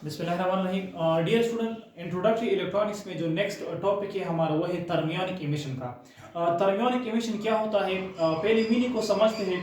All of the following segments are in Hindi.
बिस्मिल्लाहिर्रहमानिर्रहीम। डियर स्टूडेंट, इंट्रोडक्टरी इलेक्ट्रॉनिक्स में जो नेक्स्ट टॉपिक है हमारा वो है थर्मियोनिक इमिशन का। थर्मियोनिक इमिशन क्या होता है, पहले मीनिंग को समझते हैं।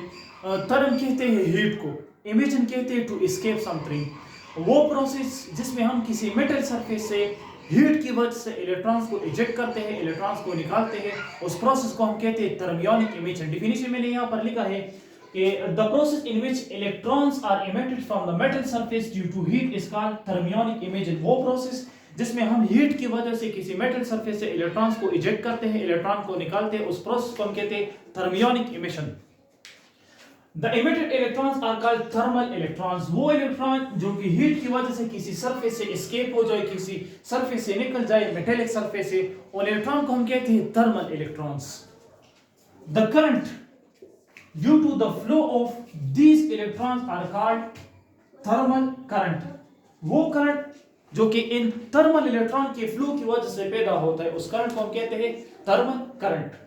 थर्म कहते हैं हीट को, इमिशन कहते हैं टू एस्केप समथिंग। वो प्रोसेस जिसमें हम किसी मेटल सरफेस से हीट की वजह से इलेक्ट्रॉन्स को इजेक्ट करते हैं, इलेक्ट्रॉन्स को निकालते हैं, उस प्रोसेस को हम कहते हैं थर्मियोनिक इमिशन। डिफिनीशन मैंने यहाँ पर लिखा है कि the process in which electrons are emitted from the metal surface due to heat is called thermionic emission। वो प्रोसेस जिसमें हम हीट की वजह से किसी मेटल सरफेस से इलेक्ट्रॉन्स को इजेक्ट करते हैं, इलेक्ट्रॉन को निकालते हैं, उस प्रोसेस को हम कहते हैं thermionic emission. The emitted electrons are called thermal electrons। वो इलेक्ट्रॉन जो कि हीट की वजह से किसी सरफेस से एस्केप हो जाए, किसी सरफेस से निकल जाए, मेटेलिक सरफेस से, उन इलेक्ट्रॉन को हम कहते हैं thermal electrons. The current due to the flow of these electrons are called thermal current। वो करंट जो कि इन थर्मल इलेक्ट्रॉन के फ्लो की वजह से पैदा होता है, उस करंट को हम कहते हैं thermal current.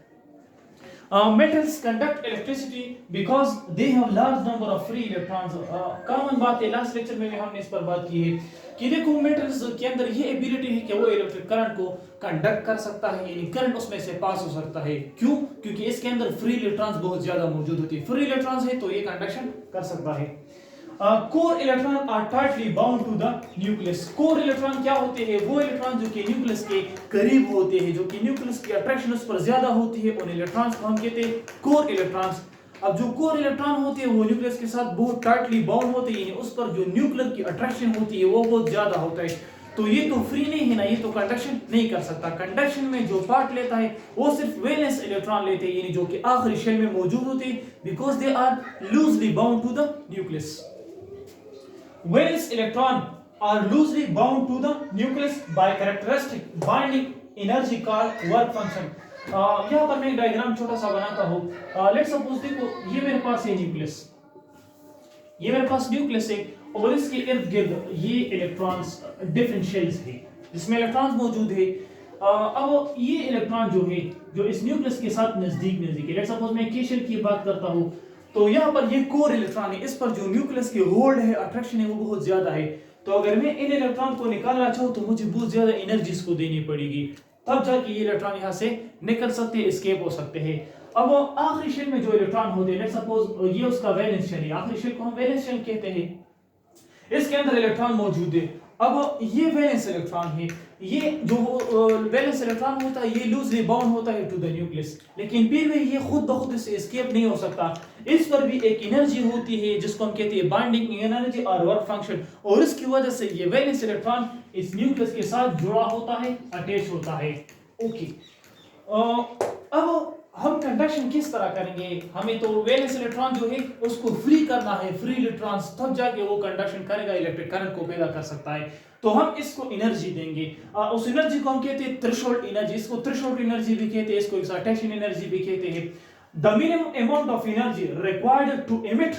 Metals conduct electricity because they have large number of free electrons। Common बात है, लास्ट लेक्चर में भी हमने इस पर बात की है कि देखो मेटल्स के अंदर ये एबिलिटी है कि वो इलेक्ट्रिक करंट को कंडक्ट कर सकता है, यानी करंट उसमें से पास हो सकता है। क्यों? क्योंकि इसके अंदर फ्री इलेक्ट्रॉन्स बहुत ज्यादा मौजूद होती है। फ्री इलेक्ट्रॉन्स है तो ये कंडक्शन कर सकता है। Core electron are tightly bound to the nucleus. Core electron क्या होते हैं? वो इलेक्ट्रॉन जो कि न्यूक्लियस के करीब होते हैं, जो कि न्यूक्लियस की अट्रैक्शन उस पर ज्यादा होती है, उन इलेक्ट्रॉन्स को हम कहते हैं कोर इलेक्ट्रॉन्स। अब जो कोर इलेक्ट्रॉन होते हैं वो न्यूक्लियस के साथ बहुत टाइटली बाउंड होते हैं, यानी उस पर जो न्यूक्लियर की अट्रैक्शन होती है वो बहुत ज्यादा होता है। तो ये तो फ्री नहीं है ना, ये तो कंडक्शन नहीं कर सकता। कंडक्शन में जो पार्ट लेता है वो सिर्फ वैलेंस इलेक्ट्रॉन लेते हैं, यानी जो कि आखिरी शेल में मौजूद होते हैं, because they are loosely bound to the nucleus. Valence electron are loosely bound to the nucleus by characteristic binding energy called work function। यहाँ पर मैं एक डायग्राम छोटा सा बनाता हूँ। लेट्स सपोज देखो ये मेरे पास है न्यूक्लियस, ये मेरे पास न्यूक्लियस है और इसके इर्द गिर्द ये इलेक्ट्रॉन्स डिफरेंट शेल्स है जिसमें इलेक्ट्रॉन्स मौजूद है। अब ये इलेक्ट्रॉन जो है जो इस न्यूक्लियस के साथ नजदीक नजदीक है, लेट्स सपोज मैं के शेल की बात करता हूँ, तो यहाँ पर ये कोर इलेक्ट्रॉन है, इस पर जो न्यूक्लियस की होल्ड है, अट्रैक्शन है, वो बहुत ज्यादा है। तो अगर मैं इन इलेक्ट्रॉन को निकालना चाहूँ तो मुझे बहुत ज्यादा एनर्जी इसको देनी पड़ेगी, तब जाके ये इलेक्ट्रॉन यहाँ से निकल सकते हैं, एस्केप हो सकते हैं। अब आखिरी शेल में जो इलेक्ट्रॉन होते हैं, लेट्स सपोज ये उसका वैलेंस शेल है, आखिरी शेल को हम वैलेंस शेल कहते हैं, इसके अंदर इलेक्ट्रॉन मौजूद है। अब ये वैलेंस इलेक्ट्रॉन है, ये जो वैलेंस इलेक्ट्रॉन होता है ये लूजली बाउंड होता है टू द न्यूक्लियस, लेकिन फिर भी ये खुद ब खुद से एस्केप नहीं हो सकता। इस पर भी एक एनर्जी होती है जिसको हम कहते हैं बाइंडिंग एनर्जी और वर्क फंक्शन, और इसकी वजह से ये वैलेंस इलेक्ट्रॉन इस न्यूक्लियस के साथ जुड़ा होता है, अटैच होता है। ओके, अब हम कंडक्शन किस तरह करेंगे? हमें तो वैलेंस इलेक्ट्रॉन जो है उसको फ्री करना है, फ्री इलेक्ट्रॉन्स, तब जाके वो कंडक्शन करेगा, इलेक्ट्रिक करंट को पैदा कर सकता है। तो हम इसको एनर्जी देंगे, उस एनर्जी को हम कहते हैं थ्रेशोल्ड एनर्जी। इसको थ्रेशोल्ड एनर्जी भी कहते हैं, इसको एक्साइटेशन एनर्जी भी कहते हैं। The minimum amount of energy required to emit,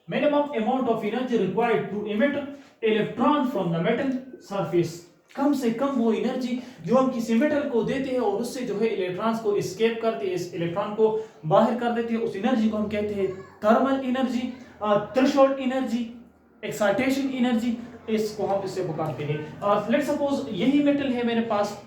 minimum amount of energy required to emit electron from the metal surface. कम से कम वो एनर्जी जो हम किसी मेटल को देते हैं और उससे जो है इलेक्ट्रॉन्स को एस्केप करते हैं, इस इलेक्ट्रॉन को बाहर कर देते हैं, उस एनर्जी को हम कहते हैं thermal energy, threshold energy, excitation energy, इसको हम इससे पुकारते हैं। लेट्स सपोज यही मेटल है मेरे पास,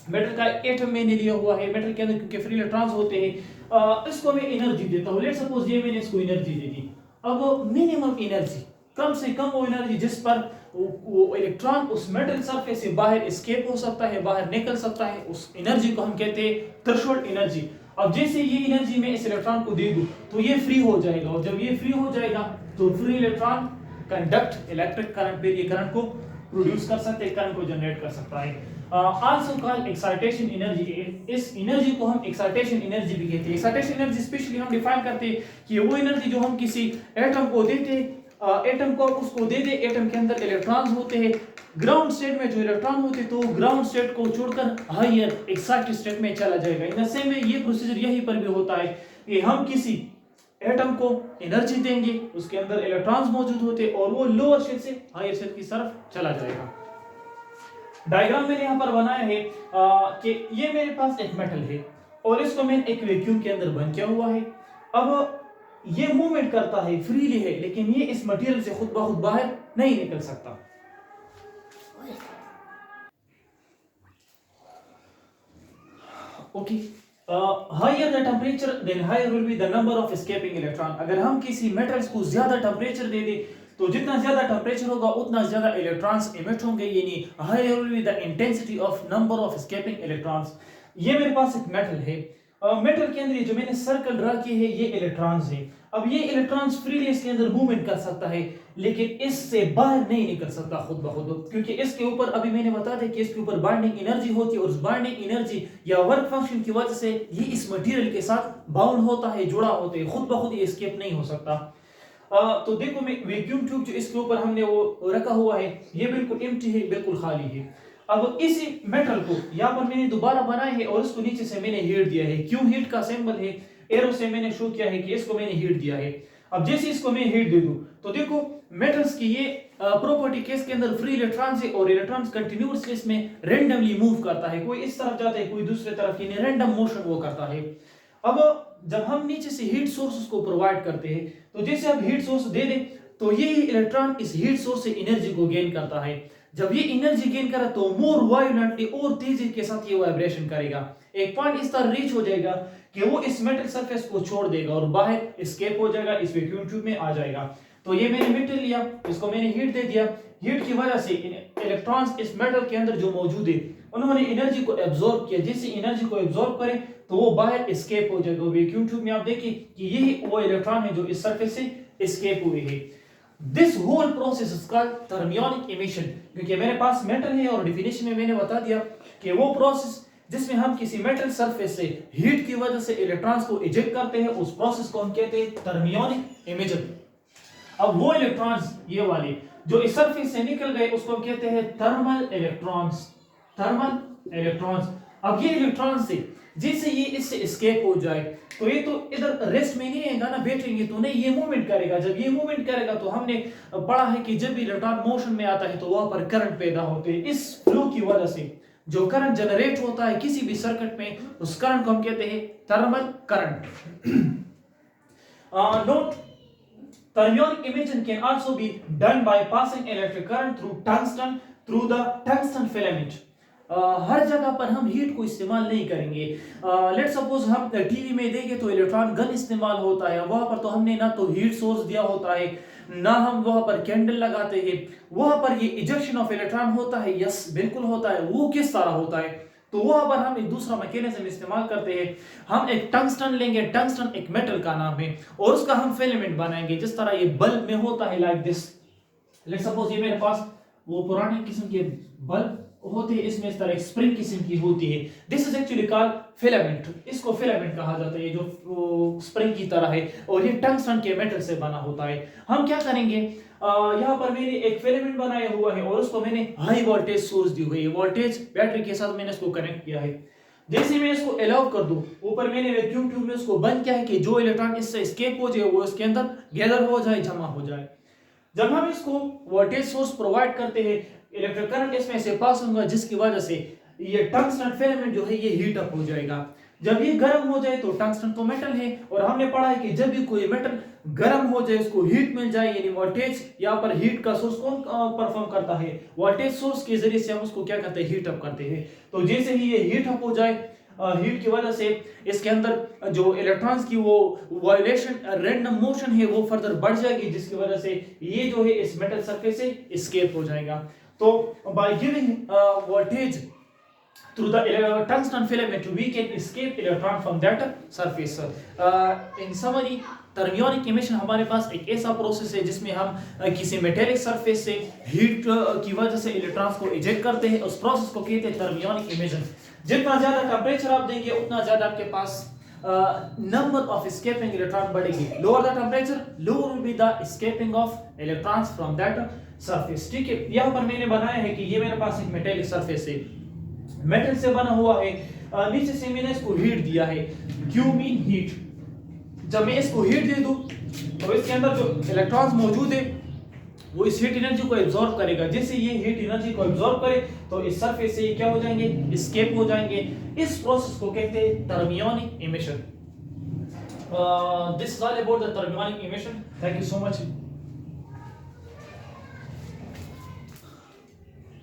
मेटल का एटम मैंने लिया हुआ है, मेटल के अंदर क्योंकि फ्री इलेक्ट्रॉन्स होते हैं, इसको मैं एनर्जी देता हूँ। लेट्स सपोज ये मैंने इसको एनर्जी दे दी। अब मिनिमम एनर्जी, कम से कम वो एनर्जी जिस पर वो इलेक्ट्रॉन उस मेटल सरफेस से बाहर एस्केप हो सकता है, बाहर निकल सकता है, उस एनर्जी को हम कहते हैं थ्रेशोल्ड एनर्जी। अब जैसे ये एनर्जी मैं इस इलेक्ट्रॉन को दे दूं तो ये फ्री हो जाएगा, और जब ये फ्री हो जाएगा तो free electron conduct electric current, पे ये करंट को प्रोड्यूस कर सकते हैं, करंट को जनरेट कर सकता है। Also called excitation energy. इस एनर्जी को हम एक्साइटेशन एनर्जी भी कहते हैं। एक्साइटेशन एनर्जी स्पेशली हम डिफाइन करते हैं कि वो एनर्जी जो हम किसी एटम को देते, एटम को उसको दे दे, एटम के अंदर इलेक्ट्रॉन्स होते हैं, ग्राउंड स्टेट में जो इलेक्ट्रॉन होते हैं तो ग्राउंड स्टेट को छोड़कर हायर एक्साइटेड स्टेट में चला जाएगा। इन द सेम वे ये प्रोसीजर यहीं पर भी होता है कि हम किसी एटम को एनर्जी देंगे, उसके अंदर इलेक्ट्रॉन्स मौजूद होते हैं और वो लोअर शेल से हायर शेल की तरफ चला जाएगा। डायग्राम मैंने यहाँ पर बनाया है कि ये मेरे पास एक मेटल है और इसको मैंने एक वैक्यूम के अंदर बंद किया हुआ है। अब ये मूवमेंट करता है, फ्रीली है, लेकिन ये इस मटेरियल से खुद ब खुद बाहर नहीं निकल सकता। Okay, higher the temperature then higher will be the number of escaping electron. अगर हम किसी मेटल्स को ज्यादा टेम्परेचर दे दें तो जितना ज्यादा टेम्परेचर होगा उतना ज्यादा इलेक्ट्रॉन्स इमिट होंगे, यानी higher will be the intensity of number of escaping electrons. ये मेरे पास एक मेटल है, मेटल के अंदर ये जो मैंने सर्कल ड्रा किए है ये इलेक्ट्रॉन्स है। अब ये इलेक्ट्रॉन्स फ्रीली इसके अंदर मूवमेंट कर सकता है, लेकिन इससे बाहर नहीं निकल सकता खुद ब खुद, क्योंकि इसके ऊपर अभी मैंने बता दिया कि इसके ऊपर बाइंडिंग एनर्जी होती है, और उस बाइंडिंग एनर्जी या वर्क फंक्शन की वजह से ये इस मटेरियल के साथ बाउंड होता है, जुड़ा होता है, खुद ब खुद ये एस्केप नहीं हो सकता। तो देखो मैं वैक्यूम ट्यूब जो इसके ऊपर हमने वो रखा हुआ है ये बिल्कुल एम्प्टी है, बिल्कुल खाली है। अब इसी मेटल को यहाँ पर मैंने दोबारा बनाया है और इसको नीचे से मैंने हीट दिया है। क्यों हीट का सिंबल है, एरो से मैंने शो किया है कि इसको मैंने हीट दिया है। अब जैसे इसको मैं हीट दे दूं तो देखो मेटल्स की ये प्रॉपर्टी केस के अंदर फ्री इलेक्ट्रॉन्स है और इलेक्ट्रॉन्स कंटिन्यूअसली इसमें रैंडमली मूव करता है, कोई इस तरफ जाता है कोई दूसरे तरफ, यानी रैंडम मोशन वो करता है। अब जब हम नीचे से हीट सोर्स को प्रोवाइड करते हैं तो जैसे आप हीट सोर्स दे दें तो ये इलेक्ट्रॉन इस हीट सोर्स से एनर्जी को गेन करता है। जब ये एनर्जी गेन करा तो मोर वायोलेंटली और तेजी के साथ ये वाइब्रेशन करेगा, एक पॉइंट इस तरह रीच हो जाएगा कि वो इस मेटल सरफेस को छोड़ देगा और बाहर एस्केप हो जाएगा, इस वैक्यूम ट्यूब में आ जाएगा। तो ये मैंने मेटल लिया, इसको मैंने हीट दे दिया, हीट की वजह से इलेक्ट्रॉन्स इस मेटल के अंदर जो मौजूद है उन्होंने एनर्जी को एब्जॉर्ब किया, जैसे एनर्जी को एब्जॉर्ब करे तो वो बाहर एस्केप हो जाएगा। वैक्यूम ट्यूब में आप देखिए कि यही वो इलेक्ट्रॉन है जो इस सरफेस से एस्केप हुए हैं। This whole process is called thermionic emission, क्योंकि मेरे पास मेटल है और डेफिनेशन में मैंने बता दिया कि वो प्रोसेस जिसमें हम किसी मेटल सरफेस से हीट की वजह से इलेक्ट्रॉन्स को इजेक्ट करते हैं उस प्रोसेस को हम कहते हैं थर्मियोनिक इमिशन। अब वो इलेक्ट्रॉन्स ये वाले जो इस सरफेस से निकल गए उसको हम कहते हैं थर्मल इलेक्ट्रॉन्स, थर्मल इलेक्ट्रॉन्स। अब ये इलेक्ट्रॉन्स से जैसे ये इससे एस्केप हो जाए तो ये तो इधर रेस्ट में नहीं आएगा ना, बैठेंगे तो नहीं, ये मूवमेंट करेगा। जब ये मूवमेंट करेगा तो हमने पढ़ा है कि जब भी इलेक्ट्रॉन मोशन में आता है तो वहां पर करंट पैदा होते हैं। इस फ्लो की वजह से जो करंट जनरेट होता है किसी भी सर्किट में उस करंट को हम कहते हैं thermal current. Note, thermionic emission can also be done by passing electric current through the tungsten filament। हर जगह पर हम हीट को इस्तेमाल नहीं करेंगे। लेट सपोज हम टीवी में देखें तो इलेक्ट्रॉन गन इस्तेमाल होता है, वहां पर तो हमने ना तो हीट सोर्स दिया होता है ना हम वहां पर कैंडल लगाते हैं, वहां पर ये इजेक्शन ऑफ इलेक्ट्रॉन होता है। यस बिल्कुल होता है। वो किस तरह होता है तो वहां पर हम एक दूसरा मैकेनिज्म इस्तेमाल करते हैं। हम एक टंगस्टन लेंगे, टंगस्टन एक मेटल का नाम है, और उसका हम फिलामेंट बनाएंगे जिस तरह ये बल्ब में होता है, लाइक दिस। लेट सपोज ये मेरे पास वो पुराने किस्म के बल्ब होते हैं, इसमें इस तरह स्प्रिंग किस्म की होती है। This is actually called filament, इसको फिलामेंट कहा जाता है, जो स्प्रिंग की तरह है, और ये टंगस्टन के मेटल से बना होता है। हम क्या करेंगे, यहाँ पर मैंने एक फिलामेंट बनाया हुआ है और उसको मैंने हाई वोल्टेज सोर्स दी हुई है, वोल्टेज बैटरी के साथ मैंने इसको कनेक्ट किया है। जैसे मैं इसको अलाउ कर दूं, ऊपर मैंने वैक्यूम ट्यूब में इसको बंद किया है कि जो इलेक्ट्रॉन इससे एस्केप हो जाए वो इसके अंदर गैदर हो जाए, जमा हो जाए। जब हम इसको वोल्टेज सोर्स प्रोवाइड करते हैं, इलेक्ट्रिक करंट इसमें से पास होगा जिसकी वजह से ये टंगस्टन फिलामेंट जो है ये हीट अप हो जाएगा। जब ये गर्म हो जाए तो टंगस्टन तो मेटल है, और हमने पढ़ा है कि जब भी कोई मेटल गर्म हो जाए उसको हीट मिल जाए, यानी वोल्टेज यहाँ पर हीट का सोर्स कौन परफॉर्म करता है, वोल्टेज सोर्स के जरिए से हम उसको क्या करते हैं, हीट अप करते हैं। तो जैसे ही ये हीट अप हो जाए, हीट की वजह से इसके अंदर जो इलेक्ट्रॉन्स की वो वाइब्रेशन रैंडम मोशन है वो फर्दर बढ़ जाएगी, जिसकी वजह से ये जो है इस मेटल सरफेस से एस्केप हो जाएगा। तो by giving voltage through the tungsten filament we can escape electron from that surface। in summary, thermionic emission हमारे पास एक ऐसा प्रोसेस है जिसमें हम किसी मेटेलिक सरफेस से हीट की वजह से इलेक्ट्रॉन्स को इजेक्ट करते हैं, उस प्रोसेस को कहते हैं थर्मियोनिक इमिशन। जितना ज्यादा टेम्परेचर आप देंगे उतना ज्यादा आपके पास number of escaping electron बढ़ेगी। lower the temperature, lower will be the escaping of electrons from that surface। ठीक है, यहाँ पर मैंने बनाया है कि ये मेरे पास एक मेटेलिक सरफेस है, मेटल से बना हुआ है, नीचे से मैंने इसको हीट दिया है। Q mean heat. जब मैं इसको हीट दे दूं तो इसके अंदर जो इलेक्ट्रॉन्स मौजूद है वो इस हीट एनर्जी को एब्जॉर्ब करेगा। जैसे ये हीट एनर्जी को एब्जॉर्ब करे तो इस सरफेस से ये क्या हो जाएंगे, एस्केप हो जाएंगे। इस प्रोसेस को कहते हैं thermionic emission. This is all about the thermionic emission. Thank you so much.